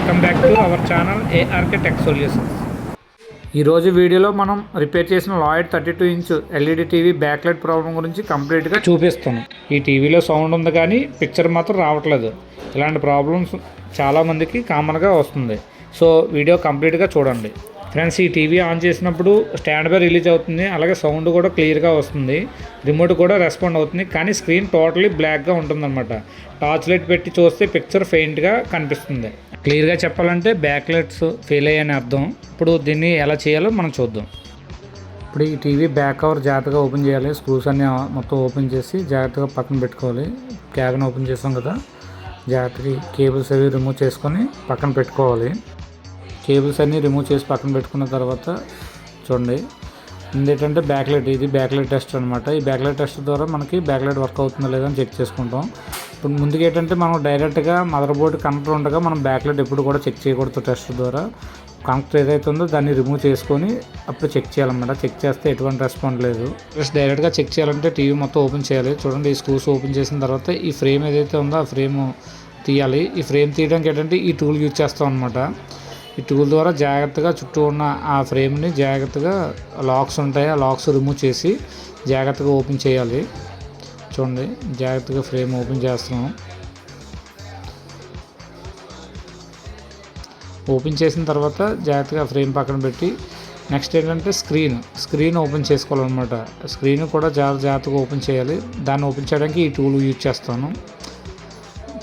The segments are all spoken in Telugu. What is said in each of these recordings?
Welcome back to our channel ARK tech solutions. ఈరోజు వీడియోలో మనం రిపేర్ చేసిన Lloyd 32" LED TV backlight problem గురించి కంప్లీట్గా చూపిస్తాను. ఈ టీవీలో సౌండ్ ఉంది కానీ పిక్చర్ మాత్రం రావట్లేదు. ఇలాంటి ప్రాబ్లమ్స్ చాలామందికి కామన్గా వస్తుంది. సో వీడియో కంప్లీట్గా చూడండి ఫ్రెండ్స్. ఈ టీవీ ఆన్ చేసినప్పుడు స్టాండ్ బై రిలీజ్ అవుతుంది, అలాగే సౌండ్ కూడా క్లియర్గా వస్తుంది, రిమోట్ కూడా రెస్పాండ్ అవుతుంది, కానీ స్క్రీన్ టోటలీ బ్లాక్గా ఉంటుందన్నమాట. టార్చ్ లైట్ పెట్టి చూస్తే పిక్చర్ ఫెయింట్గా కనిపిస్తుంది. క్లియర్గా చెప్పాలంటే బ్యాక్ లైట్స్ ఫెయిల్ అయ్యాయని అర్థం. ఇప్పుడు దీన్ని ఎలా చేయాలో మనం చూద్దాం. ఇప్పుడు ఈ టీవీ బ్యాక్ కవర్ జాగ్రత్తగా ఓపెన్ చేయాలి. స్క్రూస్ అన్నీ మొత్తం ఓపెన్ చేసి జాగ్రత్తగా పక్కన పెట్టుకోవాలి. క్యాబిన్ ఓపెన్ చేసాం కదా, జాగ్రత్తగా కేబుల్స్ అవి రిమూవ్ చేసుకొని పక్కన పెట్టుకోవాలి. కేబుల్స్ అన్నీ రిమూవ్ చేసి పక్కన పెట్టుకున్న తర్వాత చూడండి, ఏంటంటే బ్యాక్లైట్, ఇది బ్యాక్లైట్ టెస్ట్ అనమాట. ఈ బ్యాక్లైట్ టెస్ట్ ద్వారా మనకి బ్యాక్లైట్ వర్క్ అవుతుందో లేదని చెక్ చేసుకుంటాం. ఇప్పుడు ముందుకు ఏంటంటే మనం డైరెక్ట్గా మదర్ బోర్డు కనెక్టర్ ఉండగా మనం బ్యాక్లైట్ ఎప్పుడు కూడా చెక్ చేయకూడదు. టెస్ట్ ద్వారా కనెక్టర్ ఏదైతే ఉందో దాన్ని రిమూవ్ చేసుకొని అప్పుడు చెక్ చేయాలన్నమాట. చెక్ చేస్తే ఎటువంటి రెస్పాండ్ లేదు. ప్లస్ డైరెక్ట్గా చెక్ చేయాలంటే టీవీ మొత్తం ఓపెన్ చేయాలి. చూడండి, ఈ స్క్రూస్ ఓపెన్ చేసిన తర్వాత ఈ ఫ్రేమ్ ఏదైతే ఉందో ఆ ఫ్రేమ్ తీయాలి. ఈ ఫ్రేమ్ తీయడానికి ఏంటంటే ఈ టూల్ యూజ్ చేస్తాం అనమాట. ఈ టూల్ ద్వారా జాగ్రత్తగా చుట్టూ ఉన్న ఆ ఫ్రేమ్ని జాగ్రత్తగా లాక్స్ ఉంటాయి, ఆ లాక్స్ రిమూవ్ చేసి జాగ్రత్తగా ఓపెన్ చేయాలి. చూడండి, జాగ్రత్తగా ఫ్రేమ్ ఓపెన్ చేస్తున్నాం. ఓపెన్ చేసిన తర్వాత జాగ్రత్తగా ఫ్రేమ్ పక్కన పెట్టి నెక్స్ట్ ఏంటంటే స్క్రీన్ ఓపెన్ చేసుకోవాలన్నమాట. స్క్రీన్ కూడా జాగ్రత్తగా ఓపెన్ చేయాలి. దాన్ని ఓపెన్ చేయడానికి ఈ టూల్ యూజ్ చేస్తాను.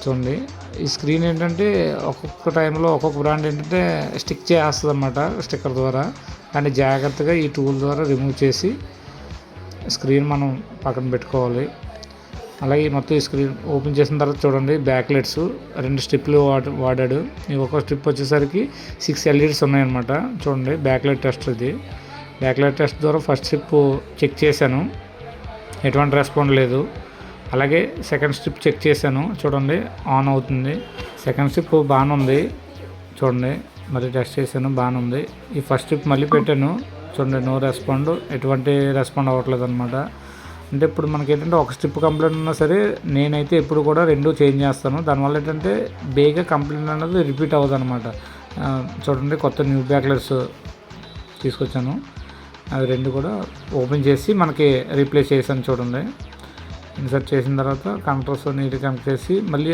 చూడండి, ఈ స్క్రీన్ ఏంటంటే ఒక్కొక్క టైంలో ఒక్కొక్క బ్రాండ్ ఏంటంటే స్టిక్ చేస్తుంది అన్నమాట స్టిక్కర్ ద్వారా. కానీ జాగ్రత్తగా ఈ టూల్ ద్వారా రిమూవ్ చేసి స్క్రీన్ మనం పక్కన పెట్టుకోవాలి. అలాగే మొత్తం ఈ స్క్రీన్ ఓపెన్ చేసిన తర్వాత చూడండి, బ్యాక్లైట్స్ 2 స్ట్రిప్లు వాడాడు. ఈ ఒక్కొక్క స్ట్రిప్ వచ్చేసరికి 6 LEDs ఉన్నాయన్నమాట. చూడండి, బ్యాక్లైట్ టెస్ట్ ఇది. బ్యాక్లైట్ టెస్ట్ ద్వారా ఫస్ట్ స్ట్రిప్ చెక్ చేశాను, ఎటువంటి రెస్పాండ్ లేదు. అలాగే సెకండ్ స్ట్రిప్ చెక్ చేశాను, చూడండి ఆన్ అవుతుంది. సెకండ్ స్ట్రిప్ బాగానే ఉంది. చూడండి, మళ్ళీ టెస్ట్ చేశాను, బాగానే ఉంది. ఈ ఫస్ట్ స్ట్రిప్ మళ్ళీ పెట్టాను, చూడండి నో రెస్పాండ్, ఎటువంటి రెస్పాండ్ అవ్వట్లేదు అనమాట. అంటే ఇప్పుడు మనకి ఏంటంటే ఒక స్ట్రిప్ కంప్లైంట్ ఉన్నా సరే నేనైతే ఎప్పుడు కూడా 2 చేంజ్ చేస్తాను. దానివల్ల ఏంటంటే బేగా కంప్లైంట్ అనేది రిపీట్ అవ్వదు అనమాట. చూడండి, కొత్త న్యూ బ్యాక్లైట్స్ తీసుకొచ్చాను, అవి 2 కూడా ఓపెన్ చేసి మనకి రీప్లేస్ చేశాను. చూడండి, ఇన్సర్ట్ చేసిన తర్వాత కనెక్టర్స్ నీట్గా కనెక్ట్ చేసి మళ్ళీ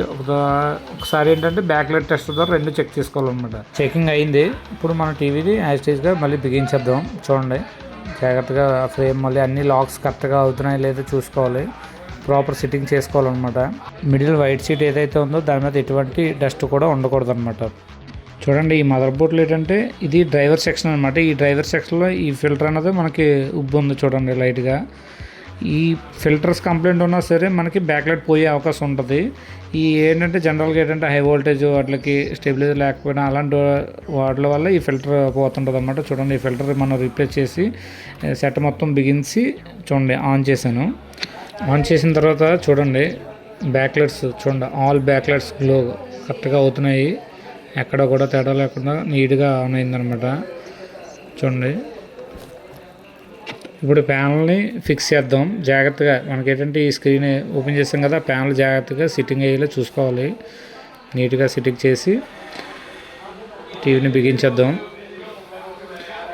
ఒకసారి ఏంటంటే బ్యాక్లైట్ టెస్ట్ ద్వారా 2 చెక్ చేసుకోవాలన్నమాట. చెకింగ్ అయింది. ఇప్పుడు మన టీవీది యాజ్టీజ్గా మళ్ళీ బిగించేద్దాం. చూడండి, జాగ్రత్తగా ఫ్రేమ్ మళ్ళీ అన్ని లాక్స్ కరెక్ట్గా అవుతున్నాయో లేదో చూసుకోవాలి. ప్రాపర్ సిట్టింగ్ చేసుకోవాలన్నమాట. మిడిల్ వైట్ షీట్ ఏదైతే ఉందో దాని మీద ఎటువంటి డస్ట్ కూడా ఉండకూడదు అనమాట. చూడండి, ఈ మదర్ బోర్డ్లో ఏంటంటే ఇది డ్రైవర్ సెక్షన్ అనమాట. ఈ డ్రైవర్ సెక్షన్లో ఈ ఫిల్టర్ అనేది మనకి ఉబ్బు ఉంది చూడండి లైట్గా. ఈ ఫిల్టర్స్ కంప్లైంట్ ఉన్నా సరే మనకి బ్యాక్లైట్ పోయే అవకాశం ఉంటుంది. ఈ ఏంటంటే జనరల్గా ఏంటంటే హై వోల్టేజ్ వాటికి స్టెబిలైజర్ లేకపోయినా అలాంటి వాటి వల్ల ఈ ఫిల్టర్ పోతుంటుంది అనమాట. చూడండి, ఈ ఫిల్టర్ మనం రీప్లేస్ చేసి సెట్ మొత్తం బిగించి చూడండి ఆన్ చేశాను. ఆన్ చేసిన తర్వాత చూడండి బ్యాక్లైట్స్, చూడండి ఆల్ బ్యాక్లైట్స్ గ్లో కరెక్ట్గా అవుతున్నాయి, ఎక్కడ కూడా తేడా లేకుండా నీట్గా ఆన్ అయిందనమాట. చూడండి, ఇప్పుడు ప్యానల్ని ఫిక్స్ చేద్దాం జాగ్రత్తగా. మనకి ఏంటంటే ఈ స్క్రీన్ ఓపెన్ చేస్తాం కదా, ప్యానల్ జాగ్రత్తగా సిట్టింగ్ అయ్యేలా చూసుకోవాలి. నీట్గా సిట్టింగ్ చేసి టీవీని బిగించేద్దాం.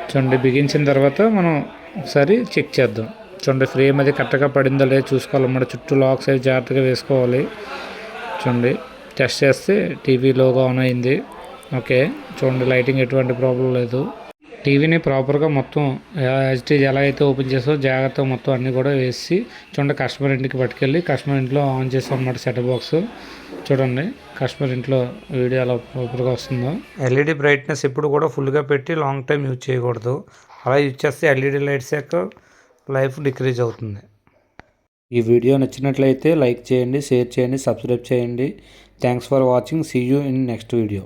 చూడండి, బిగించిన తర్వాత మనం ఒకసారి చెక్ చేద్దాం. చూడండి, ఫ్రేమ్ అది కరెక్ట్గా పడిందో లేదో చూసుకోవాలన్నమాట. చుట్టూ లాక్స్ అవి జాగ్రత్తగా వేసుకోవాలి. చూడండి, టెస్ట్ చేస్తే టీవీ లోగా ఆన్ అయింది. ఓకే, చూడండి లైటింగ్ ఎటువంటి ప్రాబ్లం లేదు. టీవీని ప్రాపర్గా మొత్తం యాజ్టీజ్ ఎలా అయితే ఓపెన్ చేసో జాగ్రత్తగా మొత్తం అన్నీ కూడా వేసి చూడండి కస్టమర్ ఇంటికి పట్టుకెళ్ళి కస్టమర్ ఇంట్లో ఆన్ చేసాం అన్నమాట సెటప్ బాక్స్. చూడండి, కస్టమర్ ఇంట్లో వీడియో ఎలా ప్రాపర్గా వస్తుందో. ఎల్ఈడి బ్రైట్నెస్ ఎప్పుడు కూడా ఫుల్గా పెట్టి లాంగ్ టైం యూజ్ చేయకూడదు. అలా యూజ్ చేస్తే ఎల్ఈడి లైట్స్ యొక్క లైఫ్ డిక్రీజ్ అవుతుంది. ఈ వీడియో నచ్చినట్లయితే లైక్ చేయండి, షేర్ చేయండి, సబ్స్క్రైబ్ చేయండి. Thanks for watching. See you in next video.